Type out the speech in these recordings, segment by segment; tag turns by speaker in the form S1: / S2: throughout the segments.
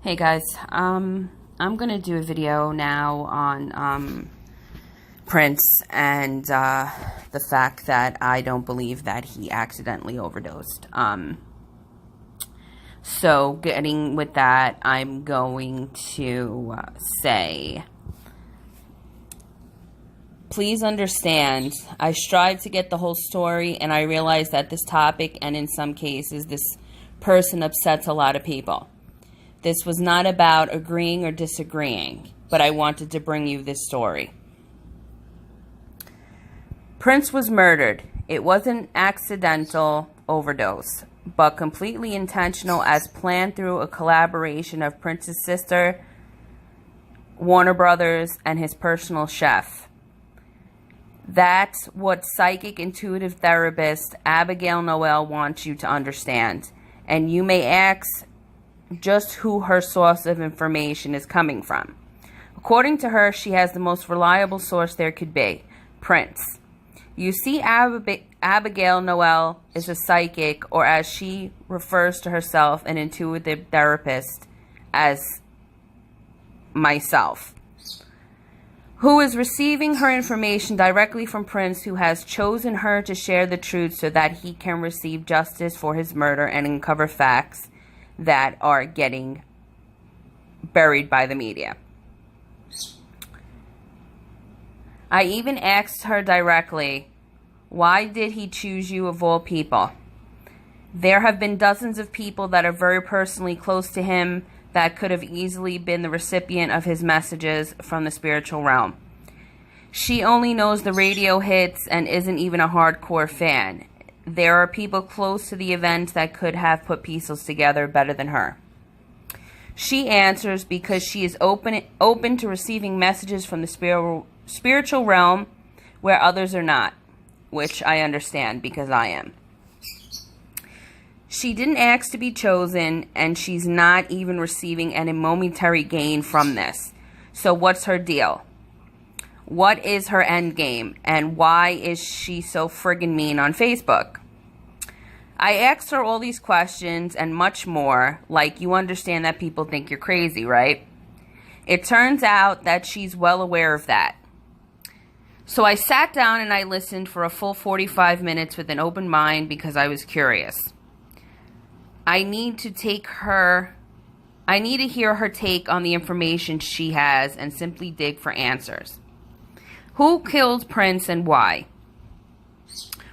S1: Hey guys, I'm gonna do a video now on Prince and the fact that I don't believe that he accidentally overdosed. So getting with that, I'm going to say, please understand, I strive to get the whole story, and I realize that this topic, and in some cases this person, upsets a lot of people. This was not about agreeing or disagreeing, but I wanted to bring you this story. Prince was murdered. It wasn't accidental overdose, but completely intentional, as planned through a collaboration of Prince's sister, Warner Brothers, and his personal chef. That's what psychic intuitive therapist Abigail Noel wants you to understand. And you may ask just who her source of information is coming from. According to her, she has the most reliable source there could be, Prince. You see, Abigail Noel is a psychic, or as she refers to herself, an intuitive therapist, as myself, who is receiving her information directly from Prince, who has chosen her to share the truth so that he can receive justice for his murder and uncover facts that are getting buried by the media. I even asked her directly, why did he choose you of all people? There have been dozens of people that are very personally close to him that could have easily been the recipient of his messages from the spiritual realm. She only knows the radio hits and isn't even a hardcore fan. There are people close to the event that could have put pieces together better than her. She answers because she is open to receiving messages from the spiritual realm where others are not, which I understand because I am. She didn't ask to be chosen, and she's not even receiving any momentary gain from this. So what's her deal? What is her end game, and why is she so friggin' mean on Facebook? I asked her all these questions and much more, like, you understand that people think you're crazy, right? It turns out that she's well aware of that. So I sat down and I listened for a full 45 minutes with an open mind because I was curious. I need to hear her take on the information she has and simply dig for answers. Who killed Prince and why?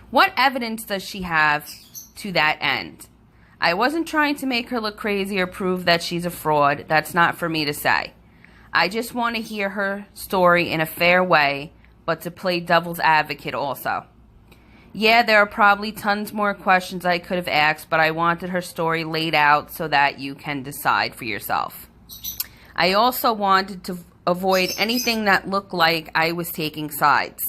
S1: What evidence does she have to that end? I wasn't trying to make her look crazy or prove that she's a fraud. That's not for me to say. I just want to hear her story in a fair way, but to play devil's advocate also. Yeah, there are probably tons more questions I could have asked, but I wanted her story laid out so that you can decide for yourself. I also wanted to avoid anything that looked like I was taking sides.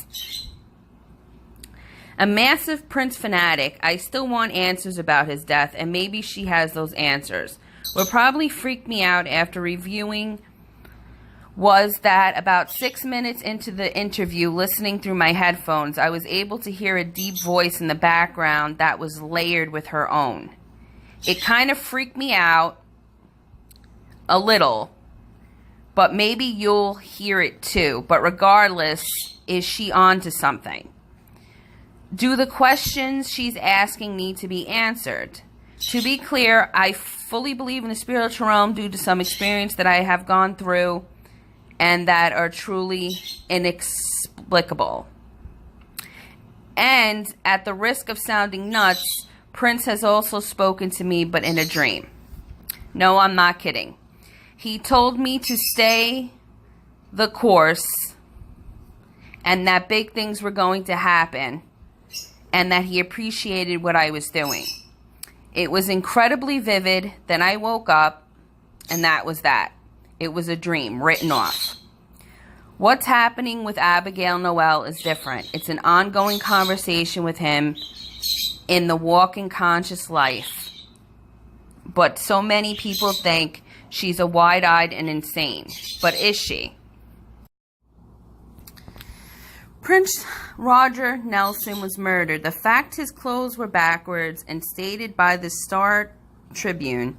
S1: A massive Prince fanatic, I still want answers about his death, and maybe she has those answers. What probably freaked me out after reviewing was that about 6 minutes into the interview, listening through my headphones, I was able to hear a deep voice in the background that was layered with her own. It kind of freaked me out a little, but maybe you'll hear it too. But regardless, is she on to something? Do the questions she's asking need to be answered? To be clear, I fully believe in the spiritual realm due to some experience that I have gone through and that are truly inexplicable. And at the risk of sounding nuts, Prince has also spoken to me, but in a dream. No, I'm not kidding. He told me to stay the course and that big things were going to happen and that he appreciated what I was doing. It was incredibly vivid. Then I woke up and that was that. It was a dream written off. What's happening with Abigail Noel is different. It's an ongoing conversation with him in the walking conscious life. But so many people think she's a wide-eyed and insane. But is she? Prince Roger Nelson was murdered. The fact his clothes were backwards and stated by the Star Tribune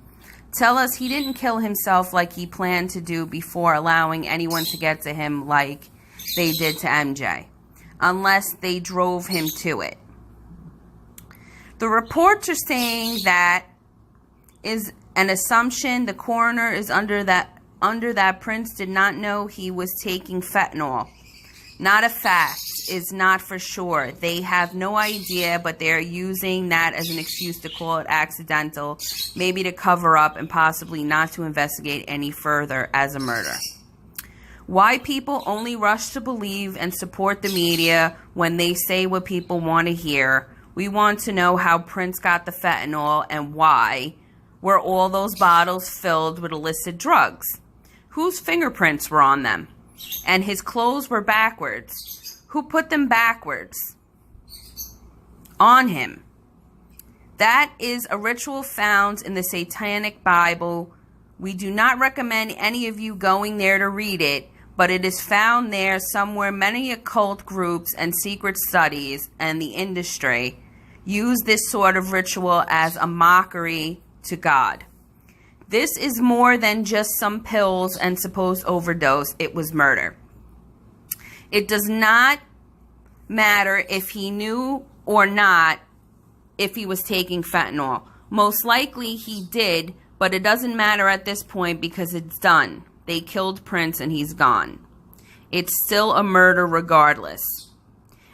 S1: tell us he didn't kill himself like he planned to do before allowing anyone to get to him like they did to MJ, unless they drove him to it. The reports are saying that is an assumption. The coroner is under that Prince did not know he was taking fentanyl. Not a fact, is not for sure. They have no idea, but they are using that as an excuse to call it accidental, maybe to cover up and possibly not to investigate any further as a murder. Why people only rush to believe and support the media when they say what people want to hear. We want to know how Prince got the fentanyl and why. Were all those bottles filled with illicit drugs? Whose fingerprints were on them? And his clothes were backwards. Who put them backwards on him? That is a ritual found in the Satanic Bible. We do not recommend any of you going there to read it, but it is found there somewhere. Many occult groups and secret studies and the industry use this sort of ritual as a mockery to God. This is more than just some pills and supposed overdose. It was murder. It does not matter if he knew or not if he was taking fentanyl. Most likely he did, but it doesn't matter at this point because it's done. They killed Prince and he's gone. It's still a murder regardless.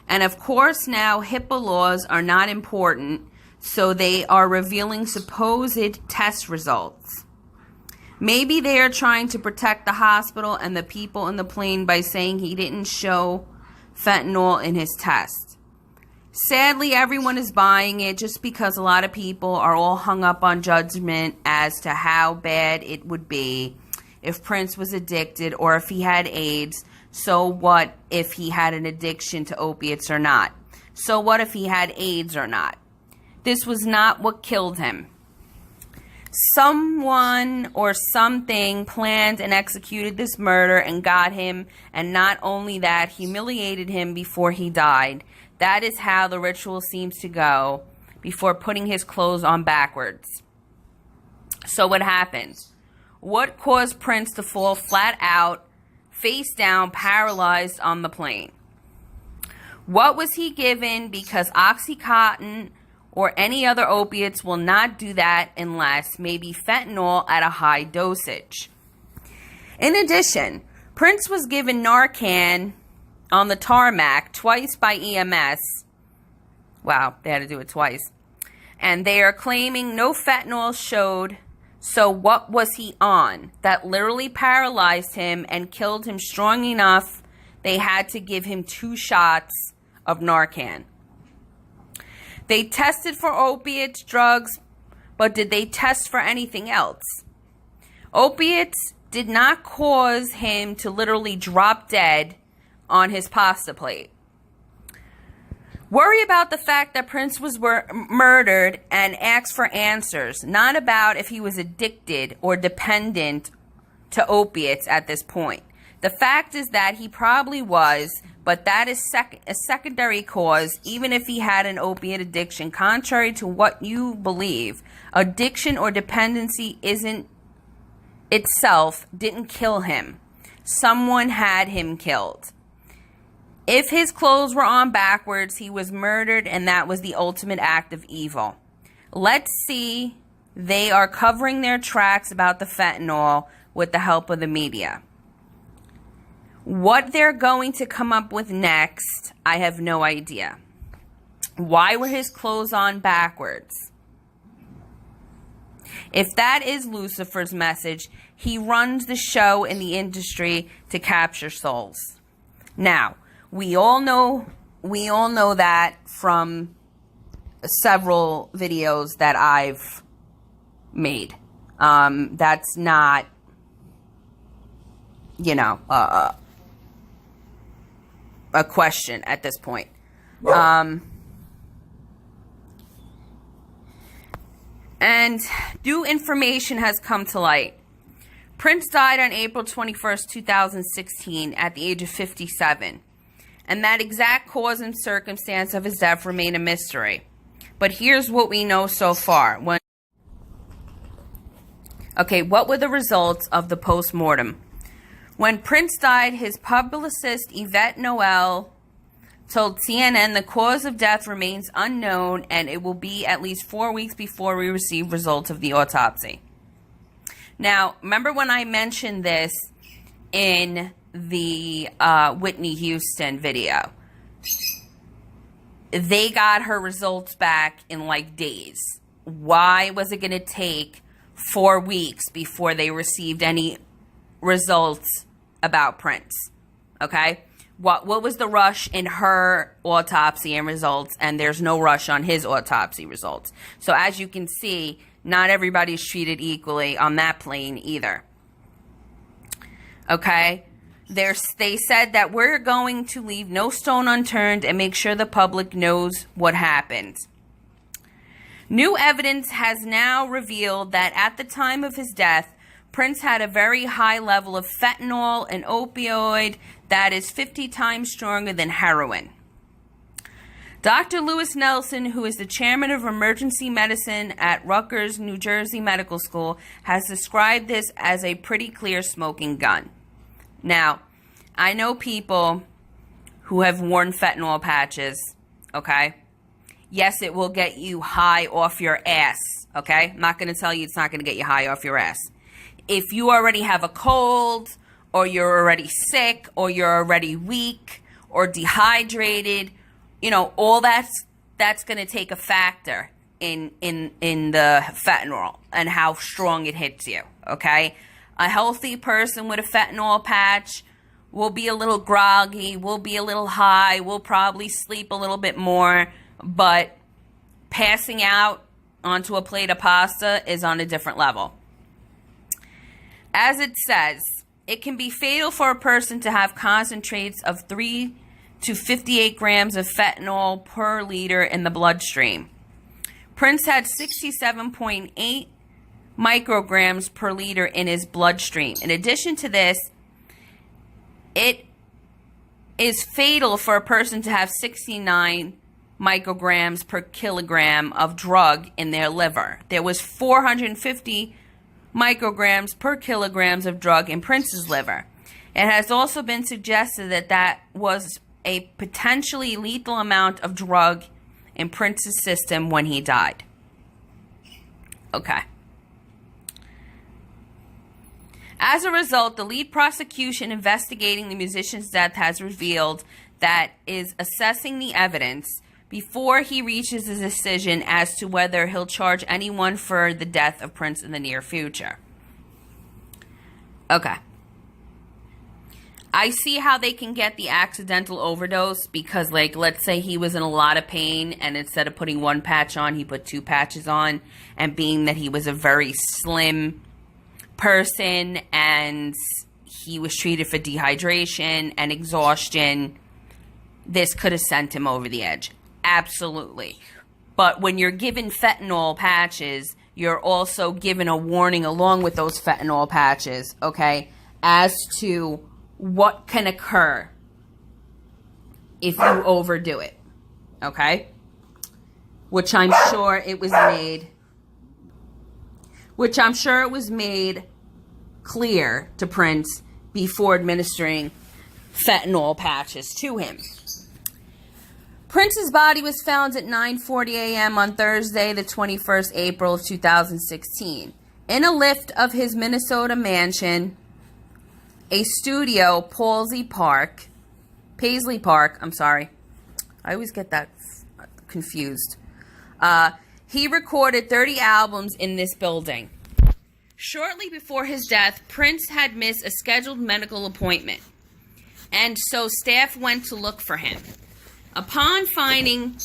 S1: And of course now HIPAA laws are not important, so they are revealing supposed test results. Maybe they are trying to protect the hospital and the people in the plane by saying he didn't show fentanyl in his test. Sadly, everyone is buying it just because a lot of people are all hung up on judgment as to how bad it would be if Prince was addicted or if he had AIDS. So what if he had an addiction to opiates or not? So what if he had AIDS or not? This was not what killed him. Someone or something planned and executed this murder and got him, and not only that, humiliated him before he died. That is how the ritual seems to go before putting his clothes on backwards. So what happened? What caused Prince to fall flat out, face down, paralyzed on the plane? What was he given? Because Oxycontin or any other opiates will not do that unless maybe fentanyl at a high dosage. In addition, Prince was given Narcan on the tarmac twice by EMS. Wow, they had to do it twice. And they are claiming no fentanyl showed. So what was he on that literally paralyzed him and killed him strong enough they had to give him 2 shots of Narcan? They tested for opiates, drugs, but did they test for anything else? Opiates did not cause him to literally drop dead on his pasta plate. Worry about the fact that Prince was murdered and ask for answers, not about if he was addicted or dependent to opiates at this point. The fact is that he probably was, but that is a secondary cause, even if he had an opiate addiction. Contrary to what you believe, addiction or dependency didn't kill him. Someone had him killed. If his clothes were on backwards, he was murdered, and that was the ultimate act of evil. Let's see. They are covering their tracks about the fentanyl with the help of the media. What they're going to come up with next, I have no idea. Why were his clothes on backwards? If that is Lucifer's message, he runs the show in the industry to capture souls. Now, we all know that from several videos that I've made. That's not, a question at this point. And new information has come to light. Prince died on April 21st, 2016 at the age of 57. And that exact cause and circumstance of his death remain a mystery. But here's what we know so far. Okay, what were the results of the post-mortem? When Prince died, his publicist Yvette Noel told CNN the cause of death remains unknown and it will be at least 4 weeks before we receive results of the autopsy. Now, remember when I mentioned this in the Whitney Houston video? They got her results back in like days. Why was it going to take 4 weeks before they received any results about Prince? Okay? What was the rush in her autopsy and results, and there's no rush on his autopsy results. So as you can see, not everybody's treated equally on that plane either. Okay? They said that we're going to leave no stone unturned and make sure the public knows what happened. New evidence has now revealed that at the time of his death, Prince had a very high level of fentanyl, an opioid that is 50 times stronger than heroin. Dr. Lewis Nelson, who is the chairman of emergency medicine at Rutgers, New Jersey Medical School, has described this as a pretty clear smoking gun. Now, I know people who have worn fentanyl patches, okay? Yes, it will get you high off your ass, okay? I'm not going to tell you it's not going to get you high off your ass. If you already have a cold, or you're already sick, or you're already weak, or dehydrated, you know, all that's going to take a factor in the fentanyl and how strong it hits you, okay? A healthy person with a fentanyl patch will be a little groggy, will be a little high, will probably sleep a little bit more, but passing out onto a plate of pasta is on a different level. As it says, it can be fatal for a person to have concentrates of 3 to 58 grams of fentanyl per liter in the bloodstream. Prince had 67.8 micrograms per liter in his bloodstream. In addition to this, it is fatal for a person to have 69 micrograms per kilogram of drug in their liver. There was 450 micrograms per kilograms of drug in Prince's liver. It has also been suggested that that was a potentially lethal amount of drug in Prince's system when he died. Okay. As a result, the lead prosecution investigating the musician's death has revealed that is assessing the evidence before he reaches a decision as to whether he'll charge anyone for the death of Prince in the near future. Okay. I see how they can get the accidental overdose because, like, let's say he was in a lot of pain and instead of putting one patch on, he put 2 patches on. And being that he was a very slim person and he was treated for dehydration and exhaustion, this could have sent him over the edge. Absolutely. But when you're given fentanyl patches, you're also given a warning along with those fentanyl patches, okay, as to what can occur if you overdo it, okay? Which I'm sure it was made clear to Prince before administering fentanyl patches to him. Prince's body was found at 9:40 a.m. on Thursday, the 21st April of 2016, in a lift of his Minnesota mansion, a studio, Paisley Park. I always get that confused. He recorded 30 albums in this building. Shortly before his death, Prince had missed a scheduled medical appointment, and so staff went to look for him. Upon finding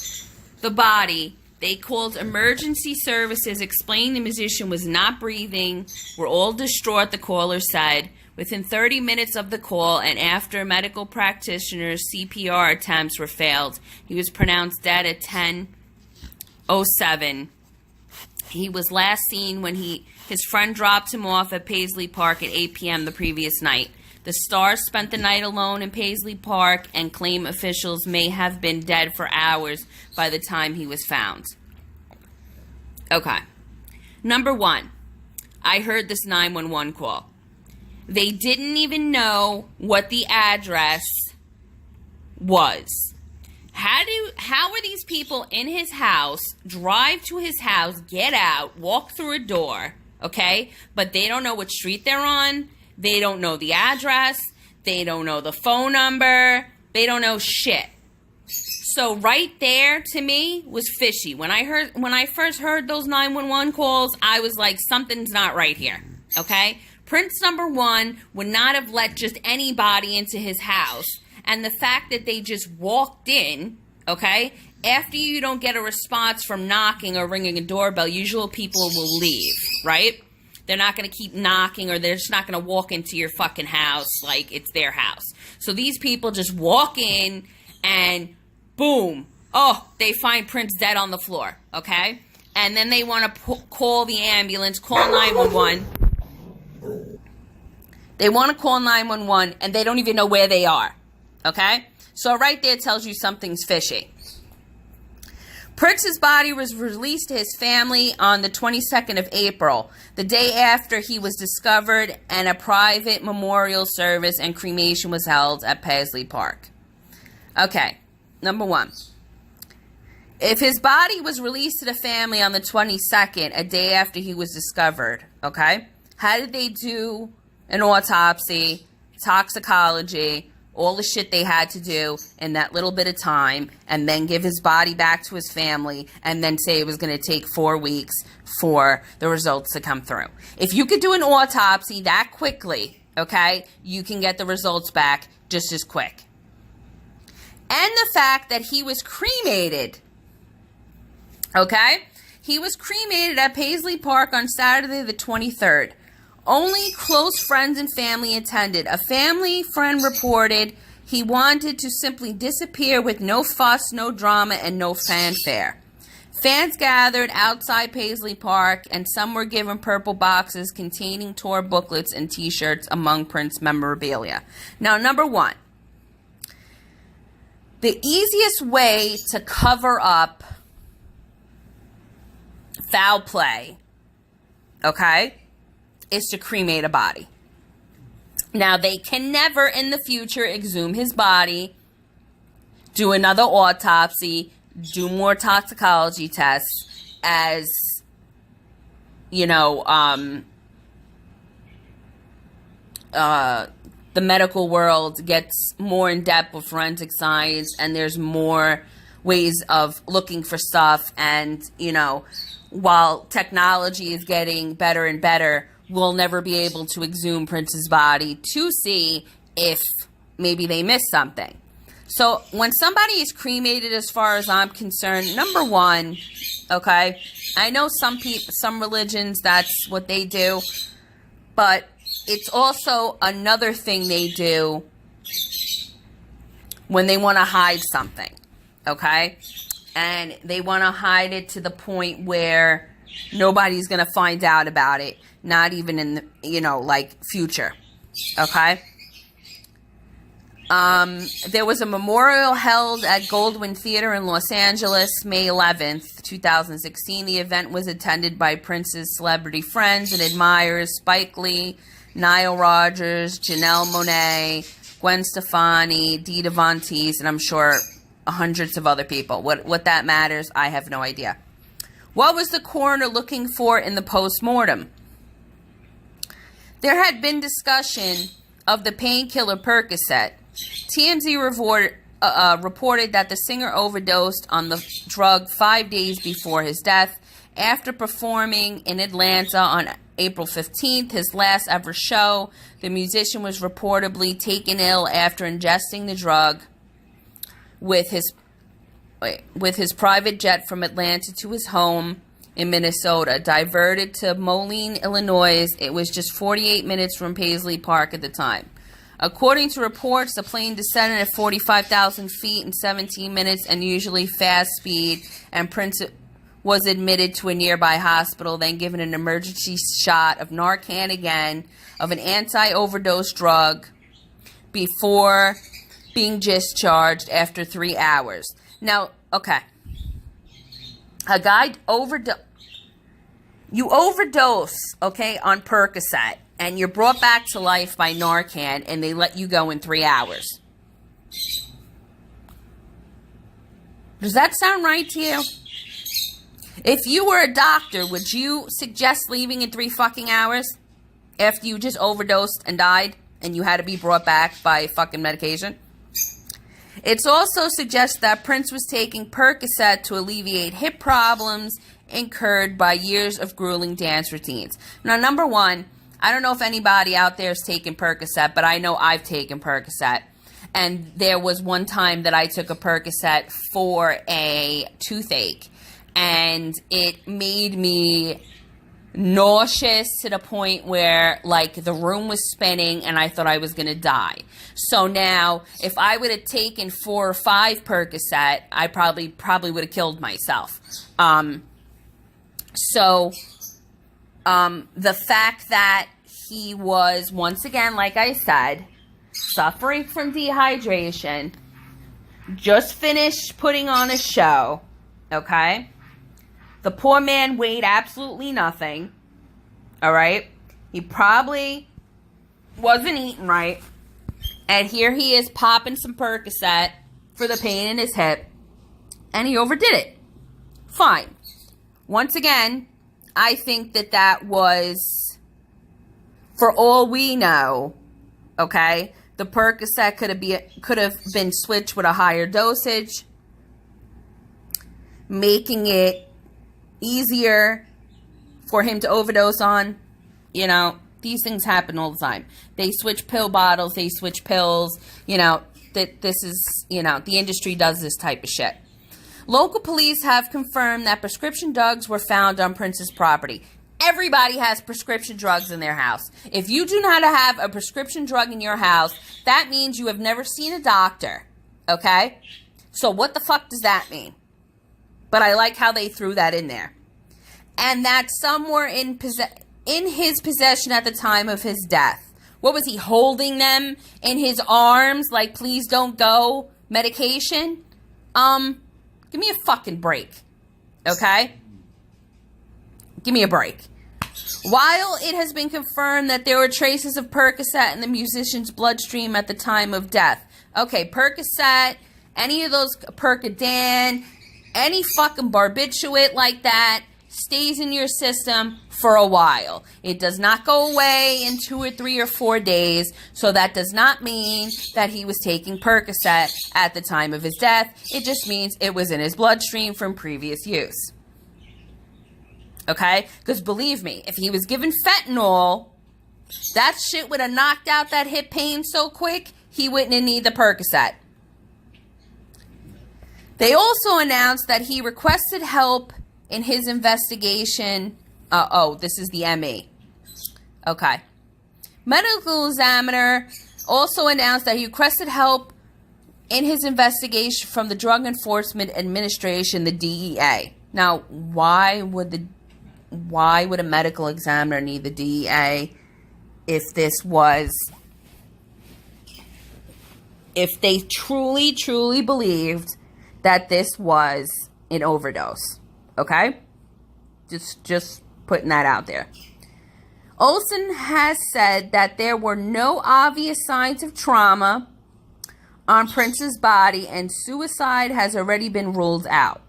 S1: the body, they called emergency services, explained the musician was not breathing. We're all distraught, the caller said. Within 30 minutes of the call and after medical practitioners' CPR attempts were failed, he was pronounced dead at 10:07. He was last seen when his friend dropped him off at Paisley Park at 8 p.m. the previous night. The star spent the night alone in Paisley Park and claim officials may have been dead for hours by the time he was found. Okay. Number 1. I heard this 911 call. They didn't even know what the address was. How are these people in his house, drive to his house, get out, walk through a door, okay? But they don't know what street they're on. They don't know the address. They don't know the phone number. They don't know shit. So right there, to me, was fishy. When I first heard those 911 calls, I was like, something's not right here, okay? Prince number one would not have let just anybody into his house. And the fact that they just walked in, okay, after you don't get a response from knocking or ringing a doorbell, usually people will leave, right? They're not going to keep knocking, or they're just not going to walk into your fucking house like it's their house. So these people just walk in and boom, oh, they find Prince dead on the floor, okay? And then they want to call the ambulance, call 911. They want to call 911, and they don't even know where they are, okay? So right there tells you something's fishy. Prince's body was released to his family on the 22nd of April, the day after he was discovered, and a private memorial service and cremation was held at Paisley Park. Okay, number one. If his body was released to the family on the 22nd, a day after he was discovered, okay, how did they do an autopsy, toxicology, all the shit they had to do in that little bit of time, and then give his body back to his family, and then say it was going to take 4 weeks for the results to come through? If you could do an autopsy that quickly, okay, you can get the results back just as quick. And the fact that he was cremated, okay? He was cremated at Paisley Park on Saturday the 23rd. Only close friends and family attended. A family friend reported he wanted to simply disappear with no fuss, no drama, and no fanfare. Fans gathered outside Paisley Park, and some were given purple boxes containing tour booklets and T-shirts among Prince memorabilia. Now, number one, the easiest way to cover up foul play, okay, is to cremate a body. Now, they can never in the future exhume his body, do another autopsy, do more toxicology tests as, you know, the medical world gets more in depth with forensic science, and there's more ways of looking for stuff. And, you know, while technology is getting better and better, we'll never be able to exhume Prince's body to see if maybe they missed something. So when somebody is cremated, as far as I'm concerned, number one, okay, I know some religions, that's what they do, but it's also another thing they do when they want to hide something, okay? And they want to hide it to the point where nobody's going to find out about it, not even in the, you know, like, future, okay? There was a memorial held at Goldwyn Theater in Los Angeles, May 11th, 2016. The event was attended by Prince's celebrity friends and admirers: Spike Lee, Nile Rodgers, Janelle Monáe, Gwen Stefani, Dita Von Teese, and I'm sure hundreds of other people. What that matters, I have no idea. What was the coroner looking for in the post-mortem? There had been discussion of the painkiller Percocet. TMZ reported that the singer overdosed on the drug 5 days before his death. After performing in Atlanta on April 15th, his last ever show, the musician was reportedly taken ill after ingesting the drug with his private jet from Atlanta to his home in Minnesota. Diverted to Moline, Illinois, it was just 48 minutes from Paisley Park at the time. According to reports, the plane descended at 45,000 feet in 17 minutes, and usually fast speed, and Prince was admitted to a nearby hospital, then given an emergency shot of Narcan again, of an anti-overdose drug, before being discharged after 3 hours. Now, okay. A guy overdosed. You overdose, okay, on Percocet, and you're brought back to life by Narcan, and they let you go in 3 hours. Does that sound right to you? If you were a doctor, would you suggest leaving in 3 fucking hours after you just overdosed and died and you had to be brought back by fucking medication? It's also suggests that Prince was taking Percocet to alleviate hip problems incurred by years of grueling dance routines. Now, number one, I don't know if anybody out there has taken Percocet, but I know I've taken Percocet. And there was one time that I took a Percocet for a toothache, and it made me nauseous to the point where, like, the room was spinning and I thought I was going to die. So now, if I would have taken 4 or 5 Percocet, I probably would have killed myself. The fact that he was, once again, like I said, suffering from dehydration, just finished putting on a show, okay? The poor man weighed absolutely nothing, all right? He probably wasn't eating right, and here he is popping some Percocet for the pain in his hip, and he overdid it. Fine. Once again, I think that was, for all we know, okay, the Percocet could have been switched with a higher dosage, making it easier for him to overdose on. You know, these things happen all the time. They switch pill bottles, they switch pills, you know, this is, you know, the industry does this type of shit. Local police have confirmed that prescription drugs were found on Prince's property. Everybody has prescription drugs in their house. If you do not have a prescription drug in your house, that means you have never seen a doctor, okay? So what the fuck does that mean? But I like how they threw that in there. And that some were in his possession at the time of his death. What was he, holding them in his arms like, please don't go, medication? Give me a fucking break, okay? Give me a break. While it has been confirmed that there were traces of Percocet in the musician's bloodstream at the time of death. Okay, Percocet, any of those, Percodan, any fucking barbiturate like that stays in your system for a while. It does not go away in 2 or 3 or 4 days, so that does not mean that he was taking Percocet at the time of his death. It just means it was in his bloodstream from previous use. Okay? Because believe me, if he was given fentanyl, that shit would have knocked out that hip pain so quick, he wouldn't have needed the Percocet. They also announced that he requested help in his investigation. This is the ME. Okay. Medical examiner also announced that he requested help in his investigation from the Drug Enforcement Administration, the DEA. Now, why would a medical examiner need the DEA if they truly believed that this was an overdose? Okay? Just putting that out there. Olsen has said that there were no obvious signs of trauma on Prince's body and suicide has already been ruled out.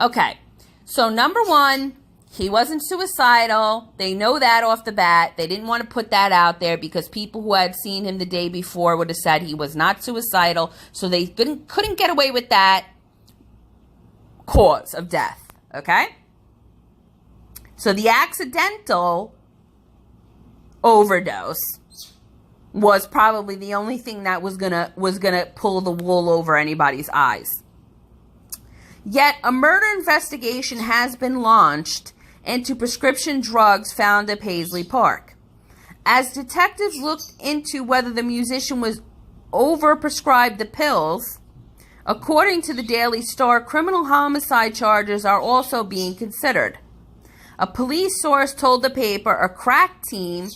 S1: Okay, so number one, he wasn't suicidal. They know that off the bat. They didn't want to put that out there because people who had seen him the day before would have said he was not suicidal, so they couldn't get away with that cause of death. Okay? So the accidental overdose was probably the only thing that was gonna pull the wool over anybody's eyes. Yet a murder investigation has been launched into prescription drugs found at Paisley Park. As detectives looked into whether the musician was overprescribed the pills, according to the Daily Star, criminal homicide charges are also being considered. A police source told the paper a crack team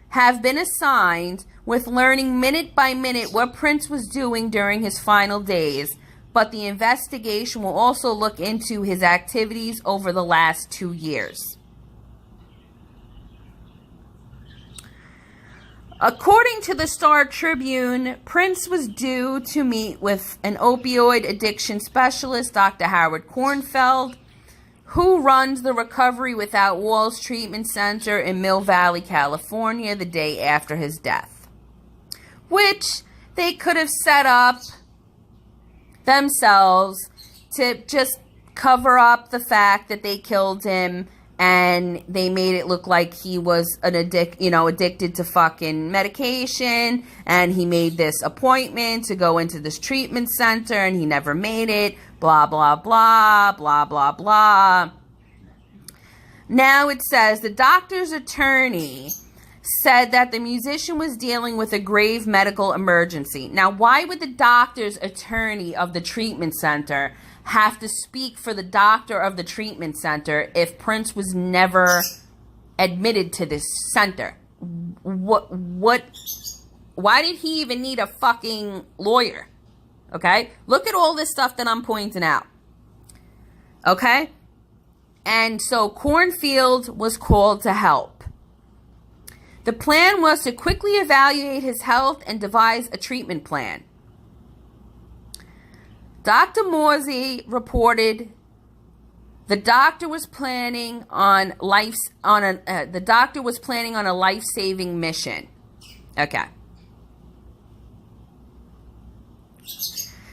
S1: have been assigned with learning minute by minute what Prince was doing during his final days, but the investigation will also look into his activities over the last 2 years. According to the Star Tribune, Prince was due to meet with an opioid addiction specialist, Dr. Howard Kornfeld, who runs the Recovery Without Walls Treatment Center in Mill Valley, California, the day after his death, which they could have set up themselves to just cover up the fact that they killed him. And they made it look like he was addicted to fucking medication. And he made this appointment to go into this treatment center and he never made it. Blah, blah, blah, blah, blah, blah. Now it says the doctor's attorney said that the musician was dealing with a grave medical emergency. Now, why would the doctor's attorney of the treatment center have to speak for the doctor of the treatment center if Prince was never admitted to this center? Why did he even need a fucking lawyer? Okay? Look at all this stuff that I'm pointing out. Okay? And so Kornfeld was called to help. The plan was to quickly evaluate his health and devise a treatment plan. Dr. Morsey reported the doctor was planning on a life-saving mission. Okay.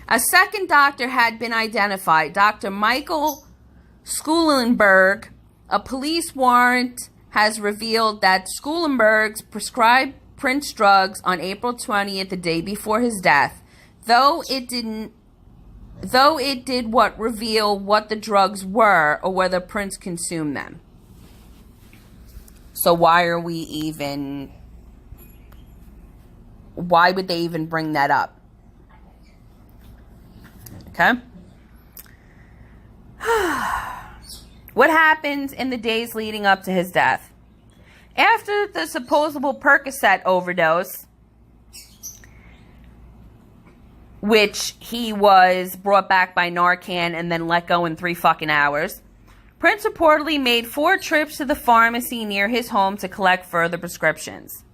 S1: A second doctor had been identified, Dr. Michael Schulenberg. A police warrant has revealed that Schulenberg prescribed Prince drugs on April 20th, the day before his death, though it did not reveal what the drugs were or whether Prince consumed them. So why would they even bring that up? Okay. What happened in the days leading up to his death? After the supposable Percocet overdose, which he was brought back by Narcan and then let go in 3 fucking hours, Prince reportedly made 4 trips to the pharmacy near his home to collect further prescriptions.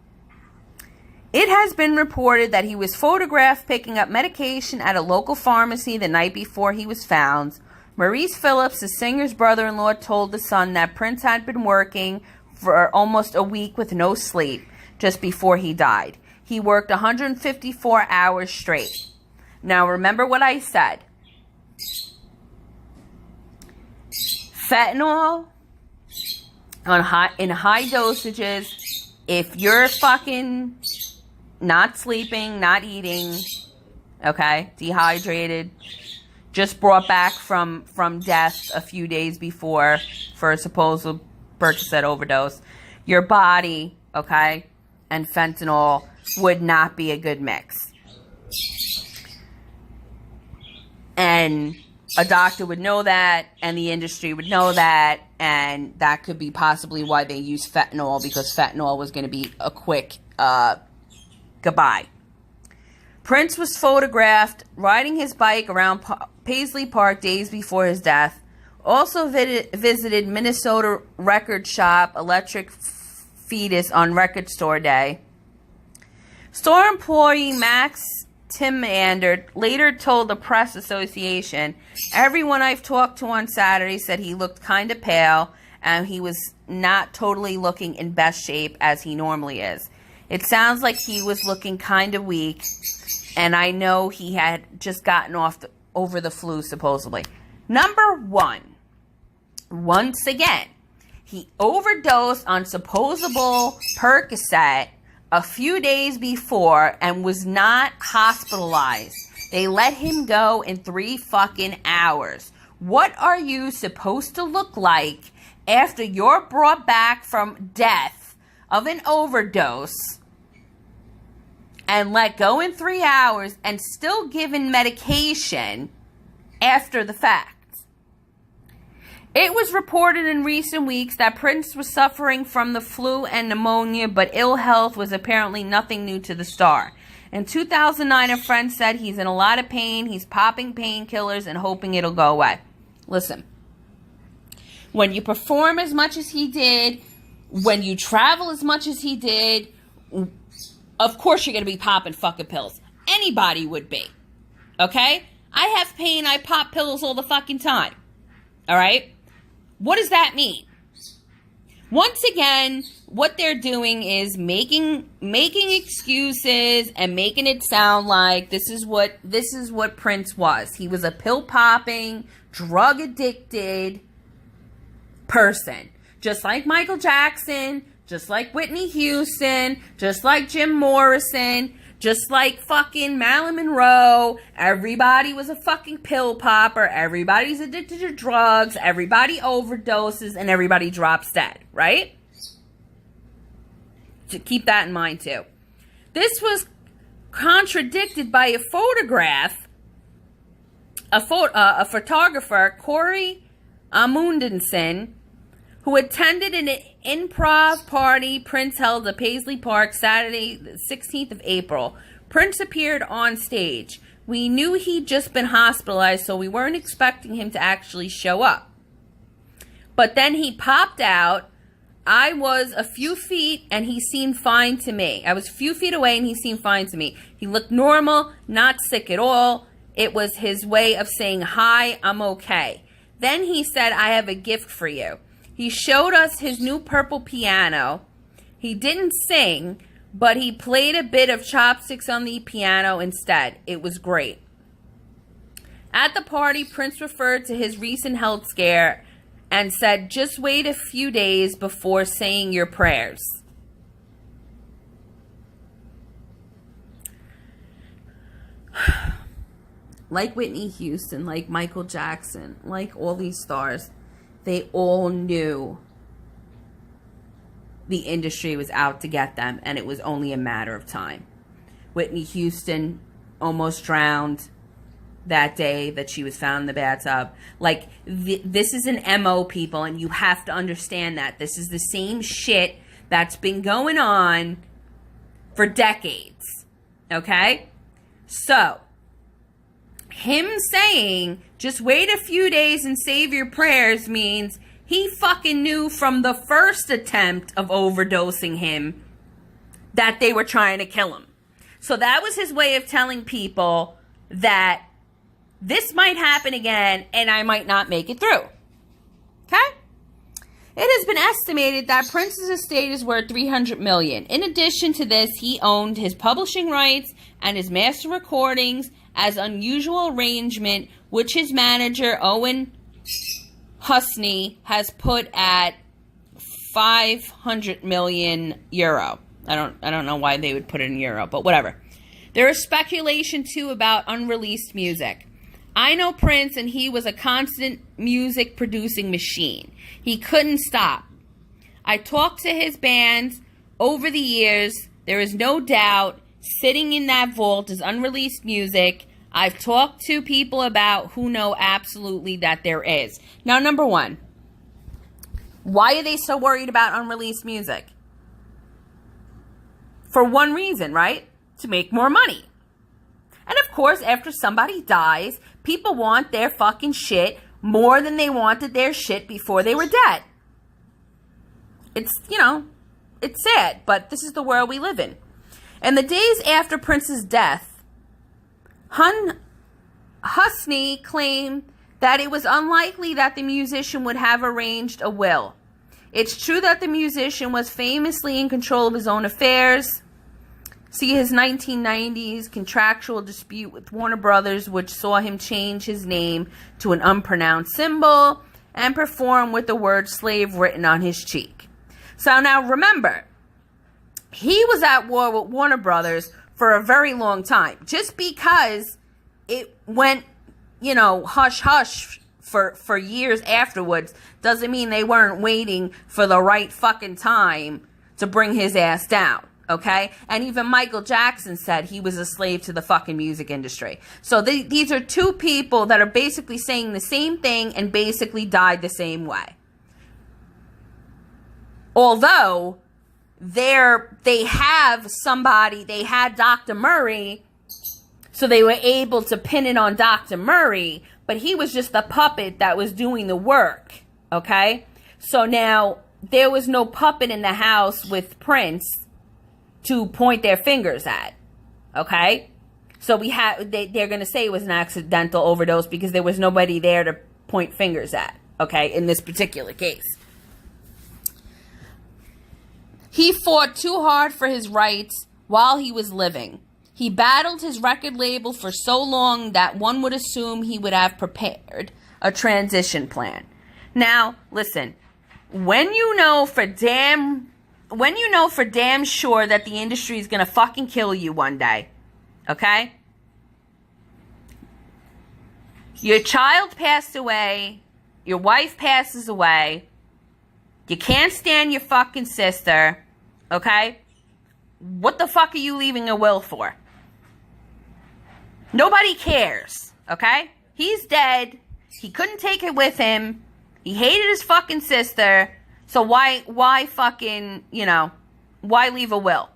S1: It has been reported that he was photographed picking up medication at a local pharmacy the night before he was found. Maurice Phillips, the singer's brother-in-law, told The Sun that Prince had been working for almost a week with no sleep just before he died. He worked 154 hours straight. Now, remember what I said. Fentanyl in high dosages, if you're fucking not sleeping, not eating, okay, dehydrated, just brought back from death a few days before for a supposed Percocet overdose, your body, okay, and fentanyl would not be a good mix. And a doctor would know that, and the industry would know that, and that could be possibly why they used fentanyl, because fentanyl was going to be a quick goodbye. Prince was photographed riding his bike around Paisley Park days before his death. Also visited Minnesota record shop Electric Fetus on Record Store Day. Store employee Max Timander later told the Press Association, "Everyone I've talked to on Saturday said he looked kind of pale and he was not totally looking in best shape as he normally is. It sounds like he was looking kind of weak, and I know he had just gotten over the flu, supposedly." Number one, once again, he overdosed on supposable Percocet a few days before and was not hospitalized. They let him go in 3 fucking hours. What are you supposed to look like after you're brought back from death of an overdose and let go in 3 hours and still given medication after the fact? It was reported in recent weeks that Prince was suffering from the flu and pneumonia, but ill health was apparently nothing new to the star. In 2009, a friend said he's in a lot of pain, he's popping painkillers and hoping it'll go away. Listen, when you perform as much as he did, when you travel as much as he did, of course you're going to be popping fucking pills. Anybody would be. Okay? I have pain. I pop pills all the fucking time. All right? What does that mean? Once again, what they're doing is making excuses and making it sound like this is what Prince was. He was a pill popping, drug addicted person, just like Michael Jackson, just like Whitney Houston, just like Jim Morrison, just like fucking Marilyn Monroe. Everybody was a fucking pill popper. Everybody's addicted to drugs. Everybody overdoses and everybody drops dead, right? To keep that in mind too. This was contradicted by a photograph. A photographer, Corey Amundsen, who attended an improv party Prince held at Paisley Park Saturday, the 16th of April. Prince appeared on stage. We knew he'd just been hospitalized, so we weren't expecting him to actually show up. But then he popped out. I was a few feet, and he seemed fine to me. I was a few feet away, and he seemed fine to me. He looked normal, not sick at all. It was his way of saying, hi, I'm okay. Then he said, I have a gift for you. He showed us his new purple piano. He didn't sing, but he played a bit of chopsticks on the piano instead. It was great. At the party, Prince referred to his recent health scare and said, just wait a few days before saying your prayers. Like Whitney Houston, like Michael Jackson, like all these stars, they all knew the industry was out to get them, and it was only a matter of time. Whitney Houston almost drowned that day that she was found in the bathtub. Like, this is an MO, people, and you have to understand that. This is the same shit that's been going on for decades, okay? So, him saying, just wait a few days and save your prayers means he fucking knew from the first attempt of overdosing him that they were trying to kill him. So that was his way of telling people that this might happen again and I might not make it through. Okay? It has been estimated that Prince's estate is worth $300 million. In addition to this, he owned his publishing rights and his master recordings as unusual arrangement, which his manager, Owen Husney, has put at 500 million euro. I don't know why they would put it in euro, but whatever. There is speculation, too, about unreleased music. I know Prince, and he was a constant music-producing machine. He couldn't stop. I talked to his bands over the years. There is no doubt sitting in that vault is unreleased music. I've talked to people about who know absolutely that there is. Now, number one, why are they so worried about unreleased music? For one reason, right? To make more money. And of course, after somebody dies, people want their fucking shit more than they wanted their shit before they were dead. It's, it's sad, but this is the world we live in. And the days after Prince's death, Husney claimed that it was unlikely that the musician would have arranged a will. It's true that the musician was famously in control of his own affairs. See his 1990s contractual dispute with Warner Brothers, which saw him change his name to an unpronounced symbol and perform with the word slave written on his cheek. So now remember, he was at war with Warner Brothers for a very long time. Just because it went, hush hush for years afterwards doesn't mean they weren't waiting for the right fucking time to bring his ass down. Okay? And even Michael Jackson said he was a slave to the fucking music industry. So these are two people that are basically saying the same thing and basically died the same way. Although they had Dr. Murray, so they were able to pin it on Dr. Murray, but he was just the puppet that was doing the work. Okay? So now there was no puppet in the house with Prince. to point their fingers at. Okay? So they're going to say it was an accidental overdose because there was nobody there to point fingers at. Okay? In this particular case. He fought too hard for his rights while he was living. He battled his record label for so long that one would assume he would have prepared a transition plan. Now, listen, when you know for damn sure that the industry is going to fucking kill you one day, okay? Your child passed away, your wife passes away, you can't stand your fucking sister, okay? What the fuck are you leaving a will for? Nobody cares, okay? He's dead. He couldn't take it with him. He hated his fucking sister. So why fucking, why leave a will?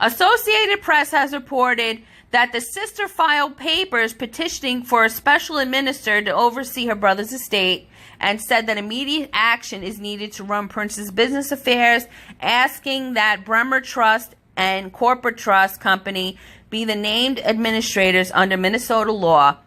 S1: Associated Press has reported that the sister filed papers petitioning for a special administrator to oversee her brother's estate and said that immediate action is needed to run Prince's business affairs, asking that Bremer Trust and Corporate Trust Company be the named administrators under Minnesota law.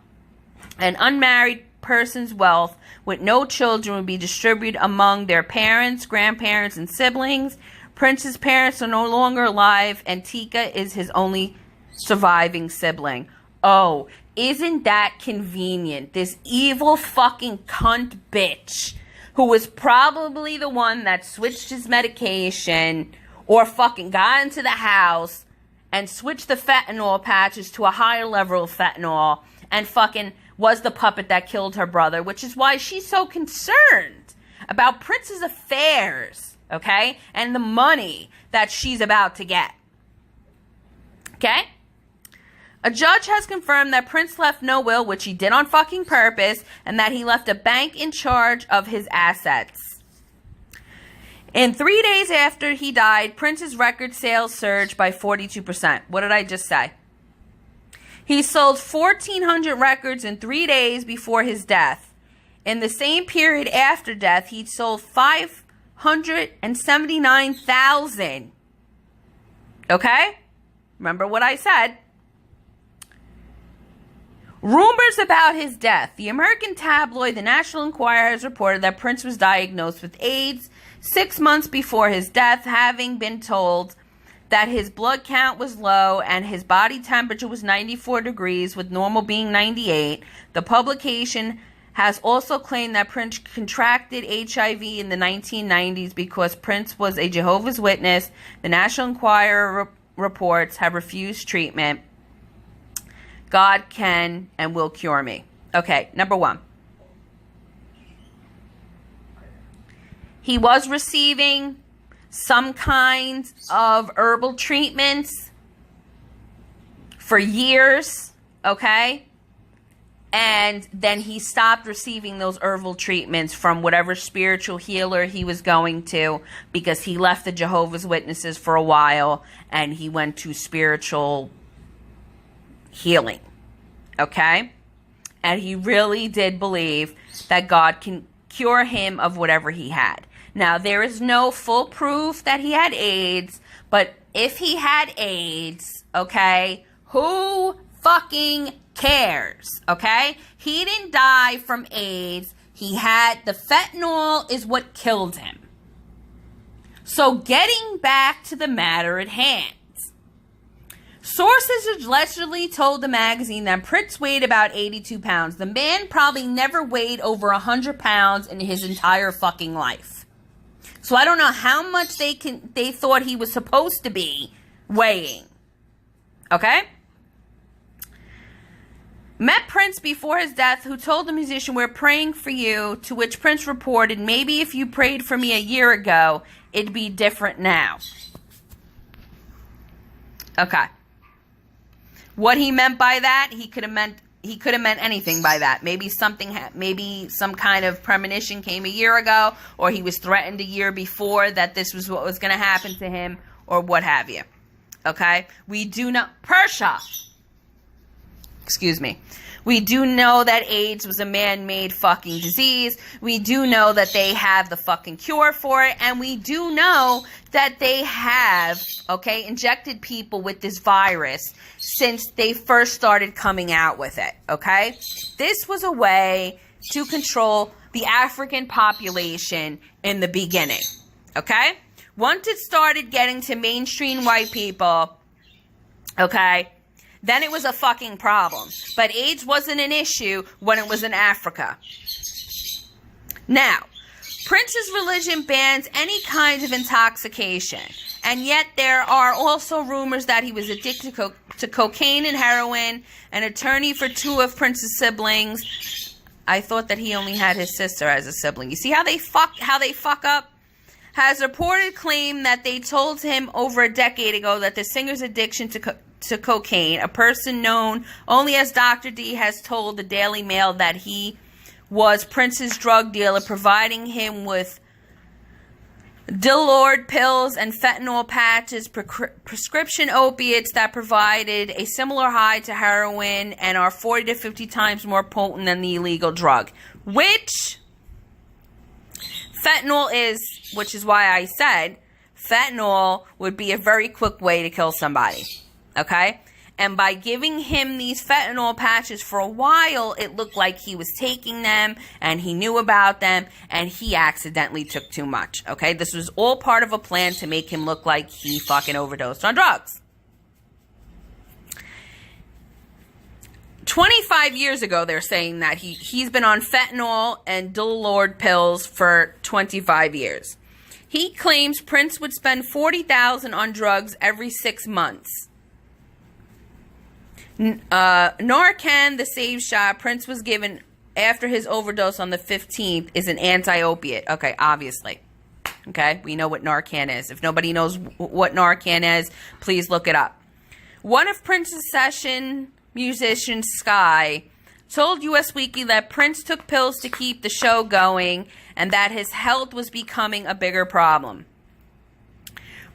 S1: An unmarried person's wealth with no children would be distributed among their parents, grandparents, and siblings. Prince's parents are no longer alive, and Tika is his only surviving sibling. Oh, isn't that convenient? This evil fucking cunt bitch who was probably the one that switched his medication or fucking got into the house and switched the fentanyl patches to a higher level of fentanyl and fucking was the puppet that killed her brother, which is why she's so concerned about Prince's affairs, okay? And the money that she's about to get. Okay? A judge has confirmed that Prince left no will, which he did on fucking purpose, and that he left a bank in charge of his assets. In 3 days after he died, Prince's record sales surged by 42%. What did I just say? He sold 1,400 records in 3 days before his death. In the same period after death, he sold 579,000. Okay? Remember what I said. Rumors about his death. The American tabloid The National Enquirer has reported that Prince was diagnosed with AIDS 6 months before his death, having been told that his blood count was low and his body temperature was 94 degrees, with normal being 98. The publication has also claimed that Prince contracted HIV in the 1990s because Prince was a Jehovah's Witness. The National Enquirer reports have refused treatment. God can and will cure me. Okay, number one. He was receiving some kinds of herbal treatments for years, okay? And then he stopped receiving those herbal treatments from whatever spiritual healer he was going to because he left the Jehovah's Witnesses for a while and he went to spiritual healing, okay? And he really did believe that God can cure him of whatever he had. Now, there is no full proof that he had AIDS, but if he had AIDS, okay, who fucking cares, okay? He didn't die from AIDS. He had, the fentanyl is what killed him. So getting back to the matter at hand. Sources allegedly told the magazine that Prince weighed about 82 pounds. The man probably never weighed over 100 pounds in his entire fucking life. So I don't know how much they thought he was supposed to be weighing. Okay? Met Prince before his death, who told the musician, "We're praying for you," to which Prince reported, "Maybe if you prayed for me a year ago, it'd be different now." Okay. What he meant by that, he could have meant anything by that. Maybe maybe some kind of premonition came a year ago, or he was threatened a year before that this was what was going to happen to him, or what have you. Okay? We do not... Persha! Excuse me. We do know that AIDS was a man-made fucking disease. We do know that they have the fucking cure for it. And we do know that they have, okay, injected people with this virus since they first started coming out with it, okay? This was a way to control the African population in the beginning, okay? Once it started getting to mainstream white people, okay, then it was a fucking problem. But AIDS wasn't an issue when it was in Africa. Now, Prince's religion bans any kind of intoxication. And yet there are also rumors that he was addicted to cocaine and heroin. An attorney for two of Prince's siblings. I thought that he only had his sister as a sibling. You see how they fuck up? Has reported claim that they told him over a decade ago that the singer's addiction to cocaine, a person known only as Dr. D, has told the Daily Mail that he was Prince's drug dealer, providing him with Dilord pills and fentanyl patches, prescription opiates that provided a similar high to heroin and are 40 to 50 times more potent than the illegal drug, which fentanyl is, which is why I said fentanyl would be a very quick way to kill somebody. Okay? And by giving him these fentanyl patches for a while, it looked like he was taking them and he knew about them and he accidentally took too much. Okay? This was all part of a plan to make him look like he fucking overdosed on drugs. 25 years ago, they're saying that he's been on fentanyl and Dilord pills for 25 years. He claims Prince would spend $40,000 on drugs every 6 months. Narcan, the save shot Prince was given after his overdose on the 15th, is an anti-opiate. Okay, obviously. Okay, we know what Narcan is. If nobody knows what Narcan is, please look it up. One of Prince's session musicians, Sky, told US Weekly that Prince took pills to keep the show going and that his health was becoming a bigger problem.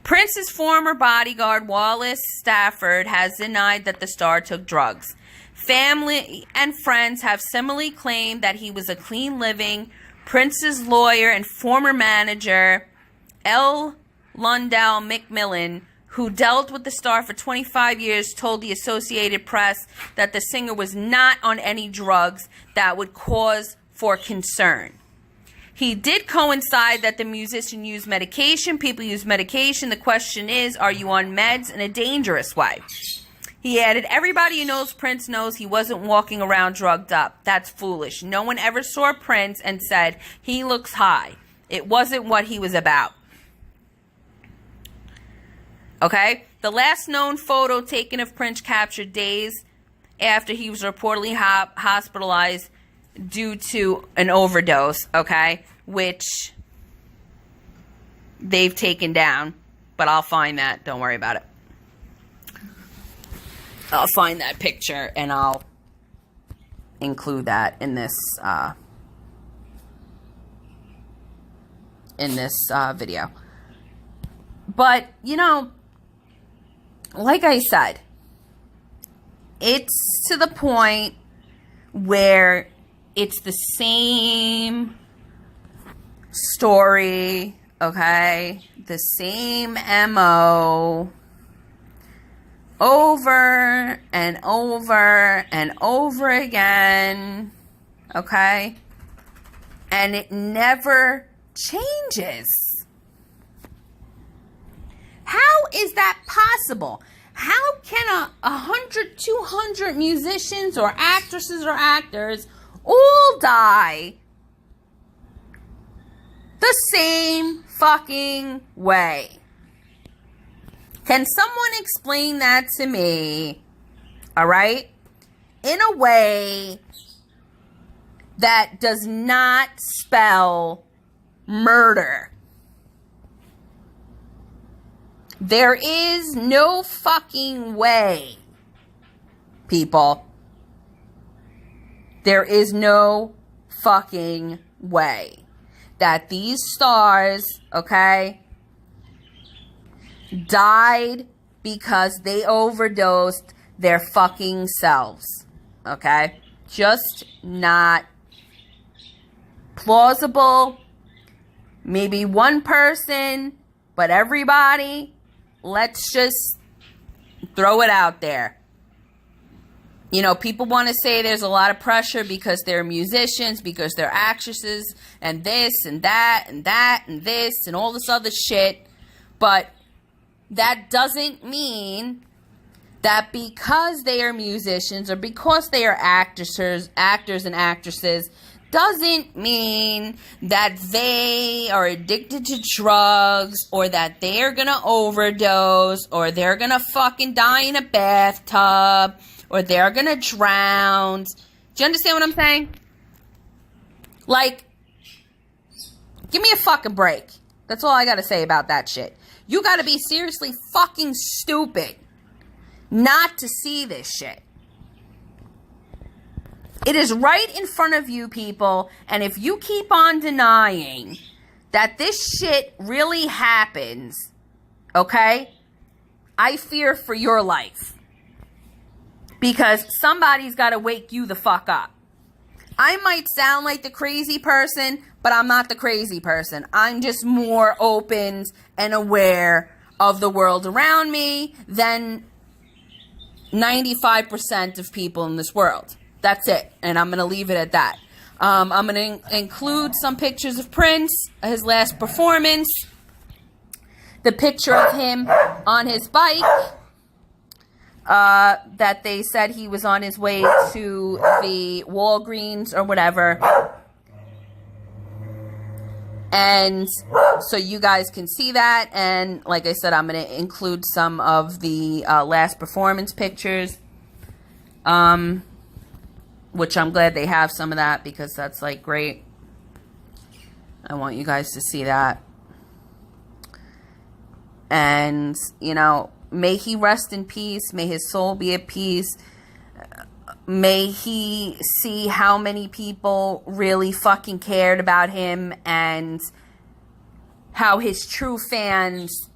S1: Prince's former bodyguard, Wallace Stafford, has denied that the star took drugs. Family and friends have similarly claimed that he was a clean living. Prince's lawyer and former manager, L. Lundell McMillan, who dealt with the star for 25 years, told the Associated Press that the singer was not on any drugs that would cause for concern. He did coincide that the musician used medication. People use medication. The question is, are you on meds in a dangerous way? He added, everybody who knows Prince knows he wasn't walking around drugged up. That's foolish. No one ever saw Prince and said, he looks high. It wasn't what he was about. Okay? The last known photo taken of Prince captured days after he was reportedly hospitalized due to an overdose, okay, which they've taken down, but I'll find that. Don't worry about it. I'll find that picture and I'll include that in this video. But, you know, like I said, it's to the point where it's the same story, okay? The same MO over and over and over again, okay? And it never changes. How is that possible? How can 100, 200 musicians or actresses or actors all die the same fucking way? Can someone explain that to me? All right? In a way that does not spell murder. There is no fucking way, people. There is no fucking way that these stars, okay, died because they overdosed their fucking selves. okay? Just not plausible. Maybe one person, but everybody, let's just throw it out there. You know, people want to say there's a lot of pressure because they're musicians, because they're actresses, and this and that and that and this and all this other shit. But that doesn't mean that because they are musicians or because they are actors and actresses, doesn't mean that they are addicted to drugs or that they're gonna overdose or they're gonna fucking die in a bathtub or they're gonna drown. Do you understand what I'm saying? Like, give me a fucking break. That's all I gotta say about that shit. You gotta be seriously fucking stupid not to see this shit. It is right in front of you, people, and if you keep on denying that this shit really happens, okay, I fear for your life. Because somebody's got to wake you the fuck up. I might sound like the crazy person, but I'm not the crazy person. I'm just more open and aware of the world around me than 95% of people in this world. That's it. And I'm going to leave it at that. I'm going to include some pictures of Prince, his last performance, the picture of him on his bike, that they said he was on his way to the Walgreens or whatever. And so you guys can see that. And like I said, I'm going to include some of the last performance pictures. Which I'm glad they have some of that because that's like great. I want you guys to see that. And, you know, may he rest in peace. May his soul be at peace. May he see how many people really fucking cared about him and how his true fans,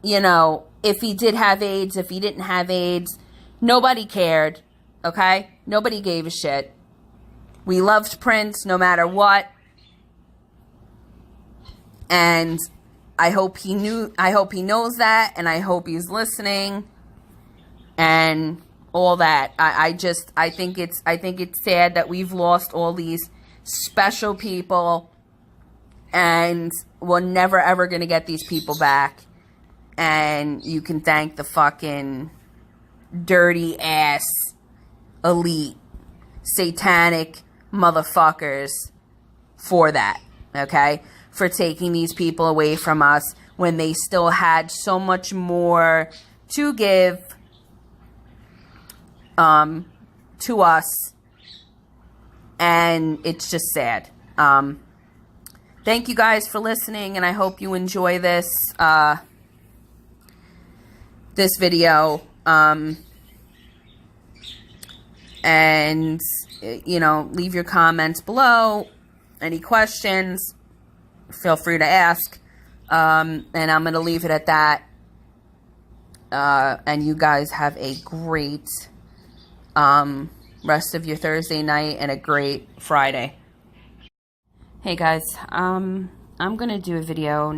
S1: you know, if he did have AIDS, if he didn't have AIDS, nobody cared. Okay? Nobody gave a shit. We loved Prince no matter what. And I hope he knows that, and I hope he's listening and all that. I think it's sad that we've lost all these special people and we're never ever going to get these people back. And you can thank the fucking dirty ass elite satanic motherfuckers for that, okay? For taking these people away from us when they still had so much more to give to us. And it's just sad. Thank you guys for listening, and I hope you enjoy this this video. And, you know, leave your comments below. Any questions, feel free to ask. And I'm going to leave it at that. And you guys have a great rest of your Thursday night and a great Friday. Hey guys, I'm going to do a video now.